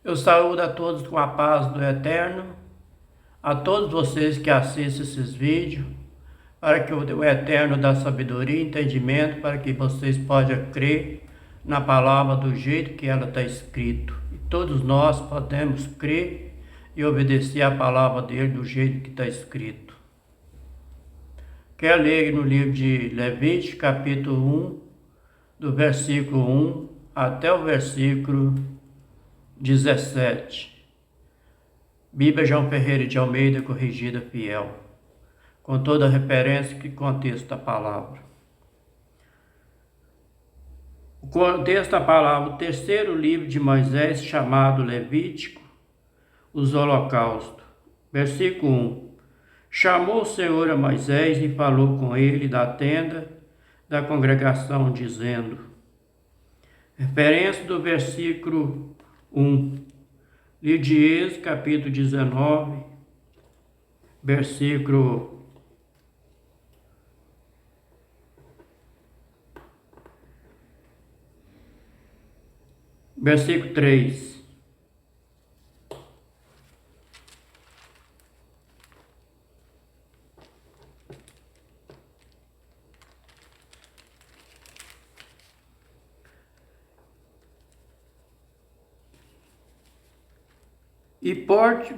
Eu saúdo a todos com a paz do Eterno, a todos vocês que assistem esses vídeos, para que o Eterno dê sabedoria e entendimento, para que vocês possam crer na palavra do jeito que ela está escrito. E todos nós podemos crer e obedecer a palavra dele do jeito que está escrito. Quero ler no livro de Levítico, capítulo 1, do versículo 1 até o versículo 17. Bíblia João Ferreira de Almeida, corrigida fiel, com toda a referência que contexto da palavra. O contexto da palavra, o terceiro livro de Moisés, chamado Levítico, os holocaustos. Versículo 1. Chamou o Senhor a Moisés e falou com ele da tenda da congregação, dizendo, referência do versículo 1, livro de Êxodo, capítulo 19, versículo 3.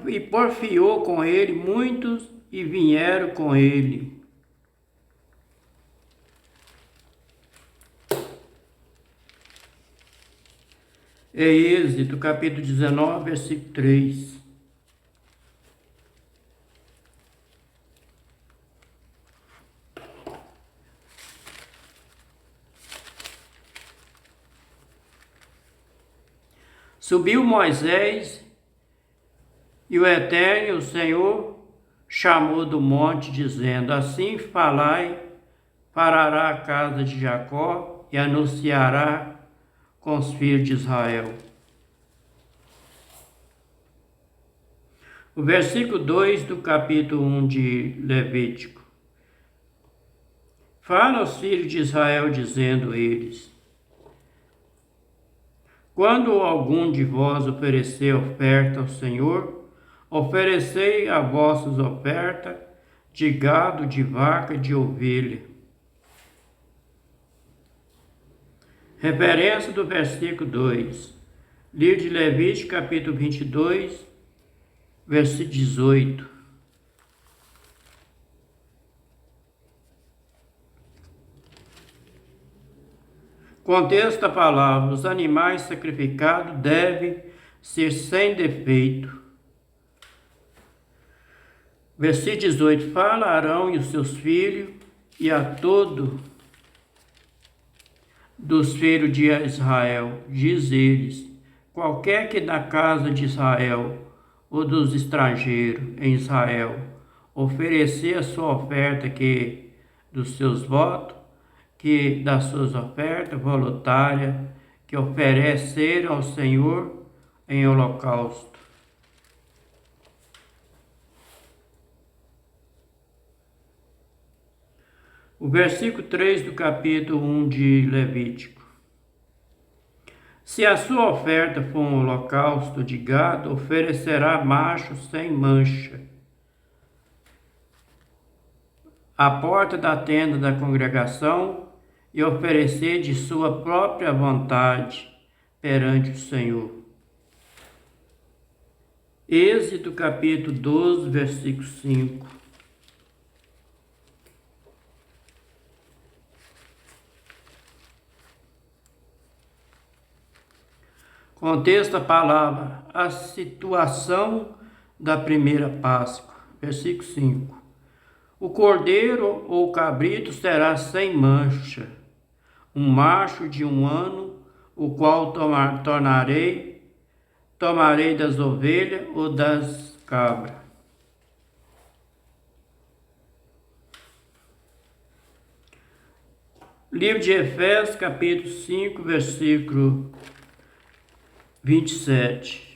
E porfiou com ele muitos e vieram com ele. É Êxodo, capítulo 19, versículo 3. Subiu Moisés e o Eterno, o Senhor, chamou do monte, dizendo, assim falará a casa de Jacó e anunciará com os filhos de Israel. O versículo 2 do capítulo 1 de Levítico. Fala aos filhos de Israel, dizendo eles, quando algum de vós oferecer oferta ao Senhor, oferecei a vossas ofertas de gado, de vaca e de ovelha. Referência do versículo 2. Livro de Levítico, capítulo 22, versículo 18. Contexto da palavra. Os animais sacrificados devem ser sem defeito. Versículo 18. Fala a Arão e os seus filhos e a todo dos filhos de Israel, diz eles, qualquer que da casa de Israel ou dos estrangeiros em Israel oferecer a sua oferta que dos seus votos, que das suas ofertas voluntárias, que ofereceram ao Senhor em holocausto. O versículo 3 do capítulo 1 de Levítico. Se a sua oferta for um holocausto de gado, oferecerá macho sem mancha. À porta da tenda da congregação e oferecer de sua própria vontade perante o Senhor. Êxodo capítulo 12, versículo 5. Contexto da palavra, a situação da primeira Páscoa, versículo 5. O cordeiro ou cabrito será sem mancha, um macho de 1 ano, o qual tomarei das ovelhas ou das cabras. Livro de Efésios, capítulo 5, versículo 27.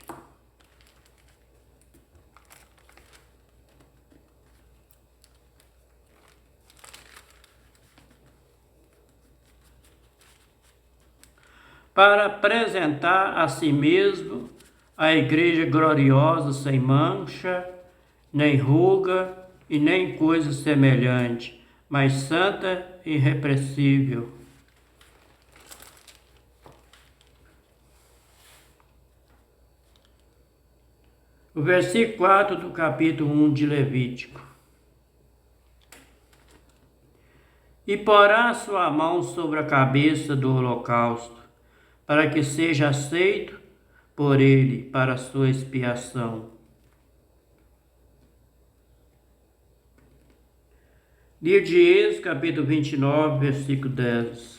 Para apresentar a si mesmo a igreja gloriosa, sem mancha, nem ruga e nem coisa semelhante, mas santa e irrepreensível. O versículo 4 do capítulo 1 de Levítico. E porá a sua mão sobre a cabeça do holocausto, para que seja aceito por ele para a sua expiação. Livro de Êxodo, capítulo 29, versículo 10.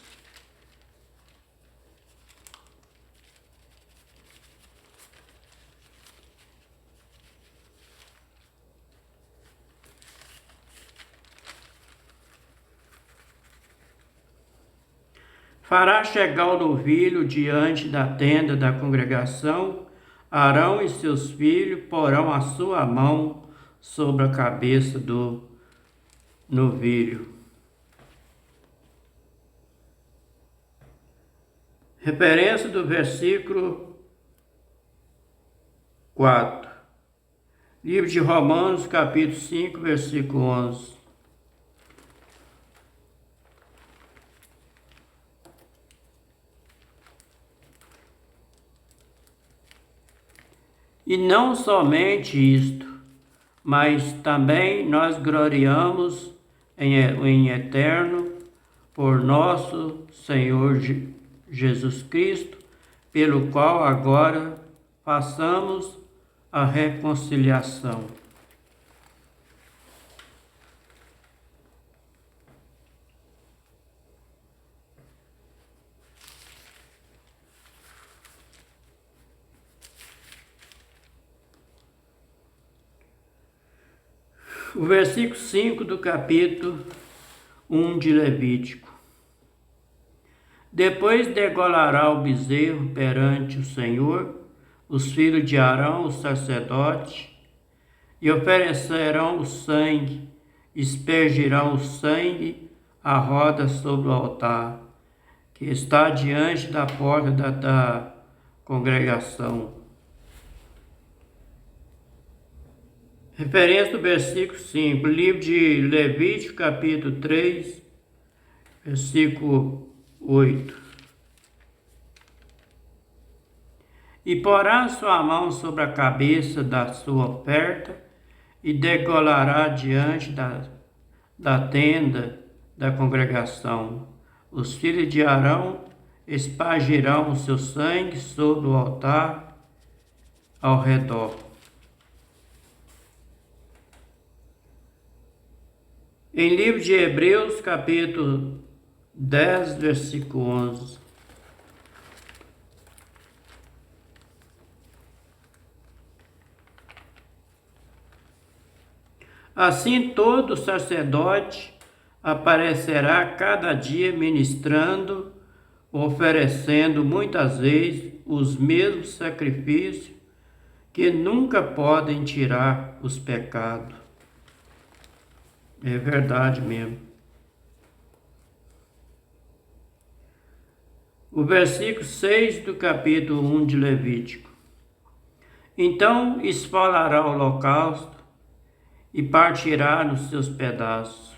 Fará chegar o novilho diante da tenda da congregação. Arão e seus filhos porão a sua mão sobre a cabeça do novilho. Referência do versículo 4. Livro de Romanos, capítulo 5, versículo 11. E não somente isto, mas também nós gloriamos em eterno por nosso Senhor Jesus Cristo, pelo qual agora façamos a reconciliação. O versículo 5 do capítulo 1 de Levítico. Depois degolará o bezerro perante o Senhor, os filhos de Arão, o sacerdote, e oferecerão o sangue, aspergirão o sangue à roda sobre o altar, que está diante da porta da congregação. Referência do versículo 5, livro de Levítico, capítulo 3, versículo 8. E porá sua mão sobre a cabeça da sua oferta e degolará diante da tenda da congregação. Os filhos de Arão espargirão o seu sangue sobre o altar ao redor. Em livro de Hebreus, capítulo 10, versículo 11. Assim todo sacerdote aparecerá cada dia ministrando, oferecendo muitas vezes os mesmos sacrifícios que nunca podem tirar os pecados. É verdade mesmo. O versículo 6 do capítulo 1 de Levítico. Então esfolará o holocausto e partirá nos seus pedaços.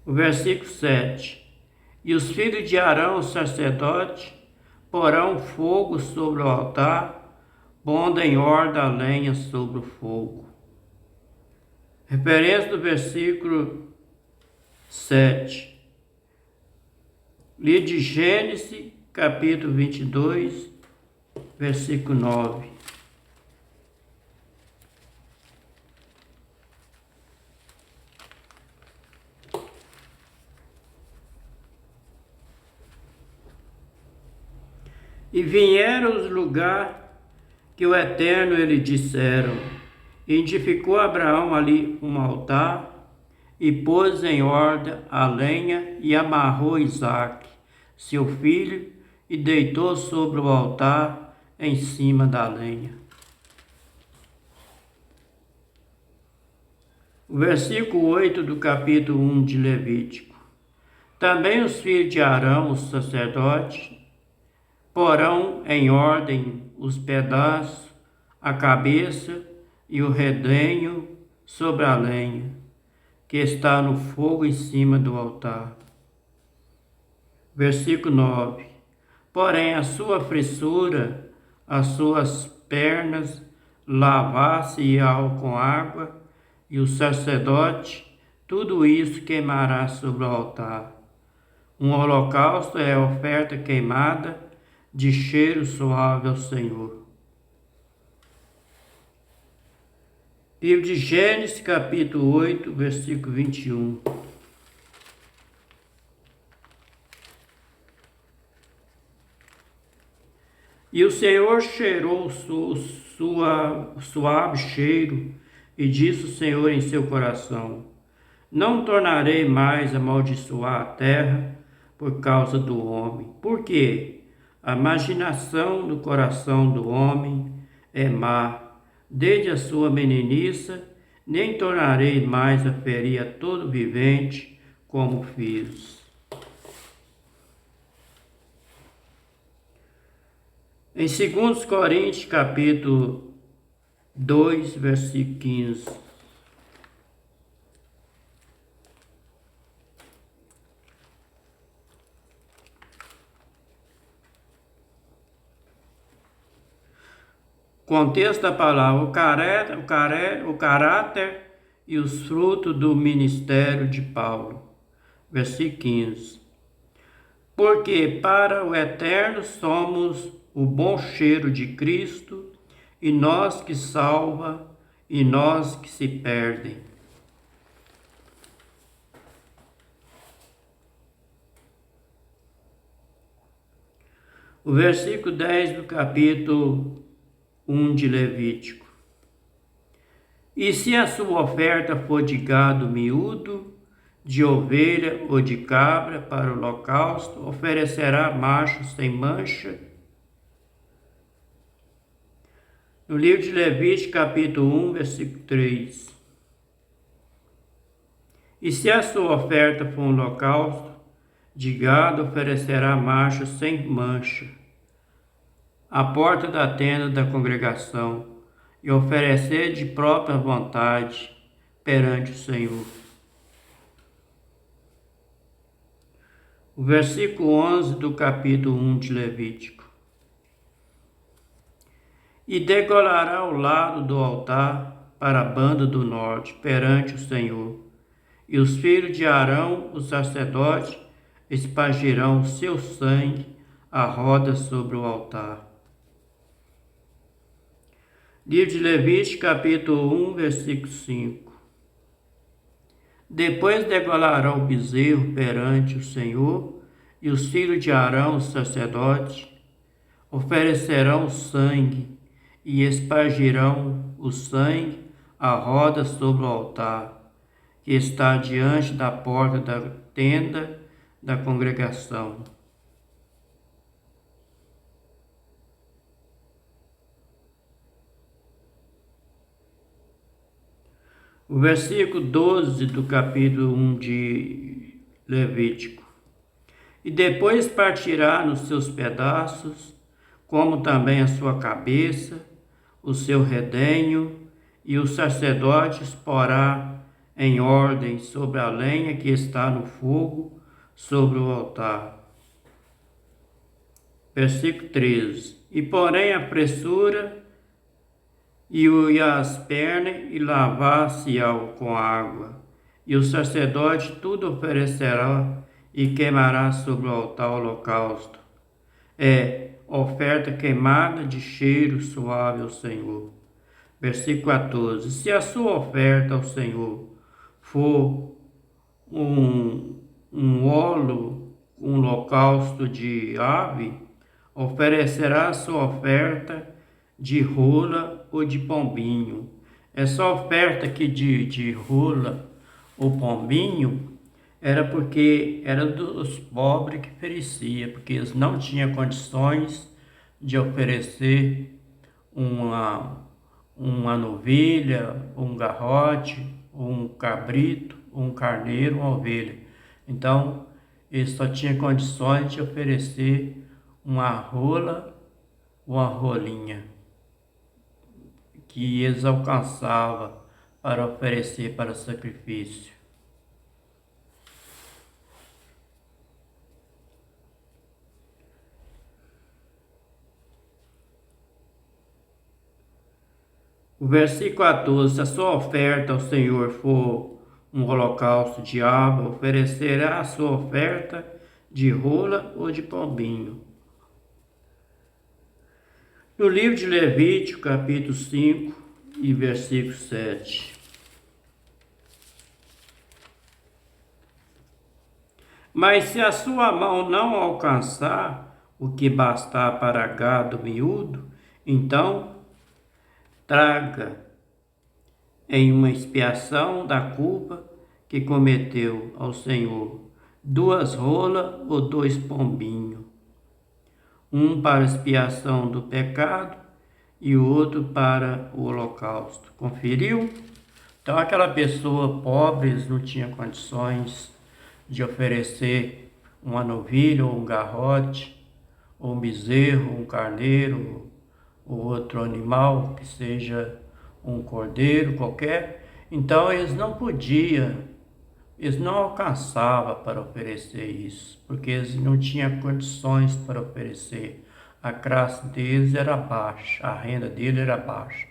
O versículo 7. E os filhos de Arão, o sacerdote, porão fogo sobre o altar, pondo em ordem a lenha sobre o fogo. Referência do versículo 7. Livro de Gênesis, capítulo 22, versículo 9. E vieram os lugares que o Eterno lhe disseram. E edificou Abraão ali um altar, e pôs em ordem a lenha, e amarrou Isaque, seu filho, e deitou sobre o altar em cima da lenha. O versículo 8 do capítulo 1 de Levítico. Também os filhos de Arão, o sacerdote, porão em ordem os pedaços, a cabeça e o redenho sobre a lenha, que está no fogo em cima do altar. Versículo 9. Porém, a sua fressura, as suas pernas lavar-se-ão com água, e o sacerdote tudo isso queimará sobre o altar. Um holocausto é a oferta queimada de cheiro suave ao Senhor. Livro de Gênesis, capítulo 8, versículo 21. E o Senhor cheirou suave cheiro, e disse o Senhor em seu coração: não tornarei mais a amaldiçoar a terra por causa do homem, porque a imaginação do coração do homem é má, desde a sua meninice, nem tornarei mais a ferir a todo vivente como fiz. Em 2 Coríntios, capítulo 2, versículo 15. Contexto da palavra: o caráter e os frutos do ministério de Paulo. Versículo 15. Porque para o eterno somos o bom cheiro de Cristo, e nós que salva, e nós que se perdem. O versículo 10 do capítulo 1 de Levítico. E se a sua oferta for de gado miúdo, de ovelha ou de cabra para o holocausto, oferecerá macho sem mancha. No livro de Levítico, capítulo 1, versículo 3. E se a sua oferta for um holocausto de gado, oferecerá macho sem mancha, à porta da tenda da congregação, e oferecer de própria vontade perante o Senhor. O versículo 11 do capítulo 1 de Levítico. E degolará o lado do altar para a banda do norte, perante o Senhor. E os filhos de Arão, o sacerdote, espargirão o seu sangue à roda sobre o altar. Livro de Levítico, capítulo 1, versículo 5. Depois degolará o bezerro perante o Senhor, e os filhos de Arão, o sacerdote, oferecerão o sangue, e espargirão o sangue à roda sobre o altar, que está diante da porta da tenda da congregação. O versículo 12 do capítulo 1 de Levítico. E depois partirá nos seus pedaços, como também a sua cabeça, o seu redenho, e o sacerdote porá em ordem sobre a lenha que está no fogo, sobre o altar. Versículo 13. E porém a fressura e as pernas, e lavar-se-ão com água, e o sacerdote tudo oferecerá, e queimará sobre o altar o holocausto. É oferta queimada de cheiro suave ao Senhor. Versículo 14. Se a sua oferta ao Senhor for um holocausto de ave, oferecerá a sua oferta de rola ou de pombinho. Essa oferta aqui de rola ou pombinho era porque era dos pobres que oferecia, porque eles não tinham condições de oferecer uma novilha, um garrote, um cabrito, um carneiro, uma ovelha. Então, eles só tinham condições de oferecer uma rola ou uma rolinha que eles alcançavam para oferecer para sacrifício. O versículo 14: se a sua oferta ao Senhor for um holocausto de aba, oferecerá a sua oferta de rola ou de pombinho. No livro de Levítico, capítulo 5 e versículo 7. Mas se a sua mão não alcançar o que bastar para gado miúdo, então traga em uma expiação da culpa que cometeu ao Senhor 2 rolas ou 2 pombinhos, um para expiação do pecado e o outro para o holocausto. Conferiu? Então aquela pessoa pobre não tinha condições de oferecer uma novilha ou um garrote, ou um bezerro, um carneiro, ou outro animal, que seja um cordeiro qualquer. Então eles não podiam, eles não alcançavam para oferecer isso, porque eles não tinham condições para oferecer. A classe deles era baixa, a renda deles era baixa.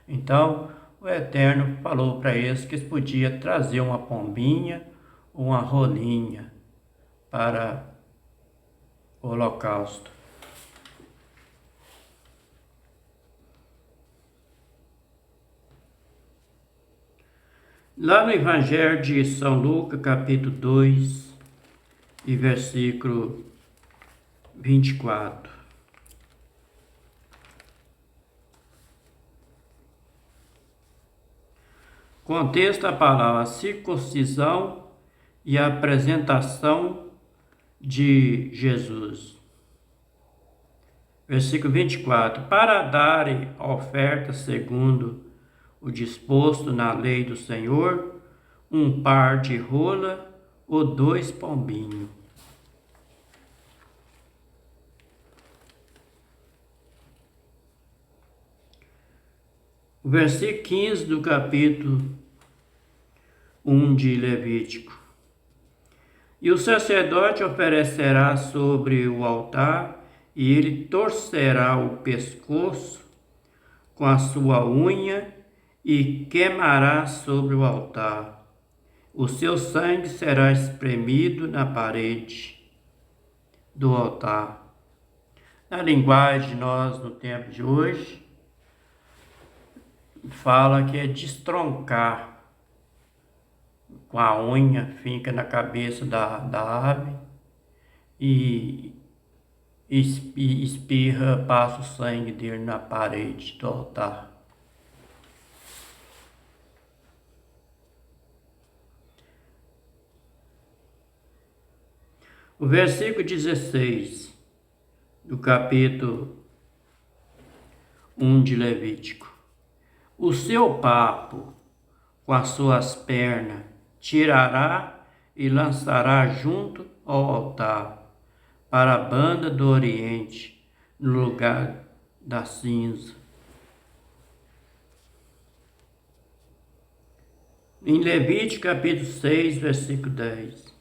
Então o Eterno falou para eles que eles podiam trazer uma pombinha ou uma rolinha para o holocausto. Lá no Evangelho de São Lucas, capítulo 2, e versículo 24. Contexto a palavra circuncisão e a apresentação de Jesus. Versículo 24. Para darem oferta segundo o disposto na lei do Senhor, um par de rola ou 2 pombinhos. O versículo 15 do capítulo 1 de Levítico. E o sacerdote oferecerá sobre o altar, e ele torcerá o pescoço com a sua unha e queimará sobre o altar. O seu sangue será espremido na parede do altar. Na linguagem de nós no tempo de hoje, fala que é destroncar com a unha, fica na cabeça da ave e espirra, passa o sangue dele na parede do altar. O versículo 16 do capítulo 1 de Levítico. O seu papo com as suas pernas tirará e lançará junto ao altar, para a banda do oriente, no lugar da cinza. Em Levítico capítulo 6, versículo 10.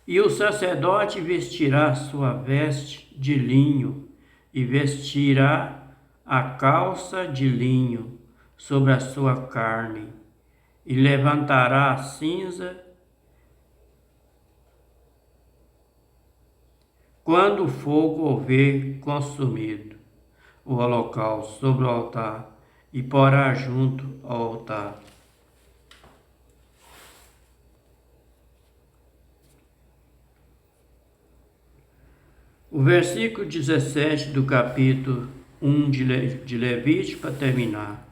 E o sacerdote vestirá sua veste de linho e vestirá a calça de linho sobre a sua carne e levantará a cinza quando o fogo houver consumido o holocausto sobre o altar e porá junto ao altar. O versículo 17 do capítulo 1 de Levítico, para terminar.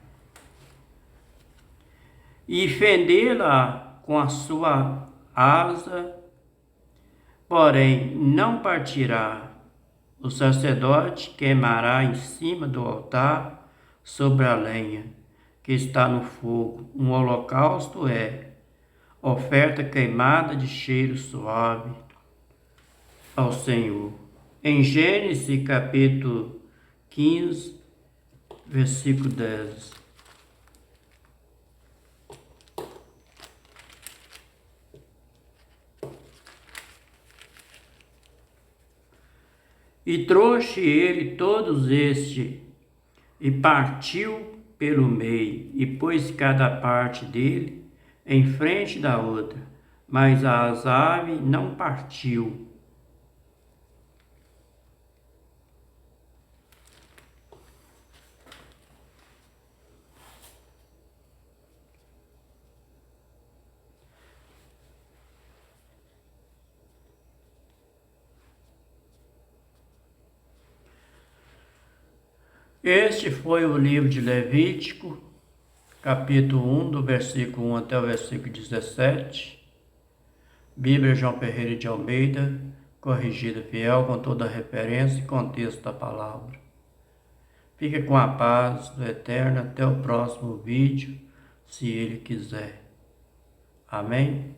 E fendê-la com a sua asa, porém não partirá. O sacerdote queimará em cima do altar sobre a lenha que está no fogo. Um holocausto é oferta queimada de cheiro suave ao Senhor. Em Gênesis capítulo 15, versículo 10. E trouxe ele todos estes, e partiu pelo meio, e pôs cada parte dele em frente da outra, mas as aves não partiu. Este foi o livro de Levítico, capítulo 1, do versículo 1 até o versículo 17. Bíblia João Ferreira de Almeida, corrigida fiel com toda a referência e contexto da palavra. Fique com a paz do Eterno até o próximo vídeo, se Ele quiser. Amém?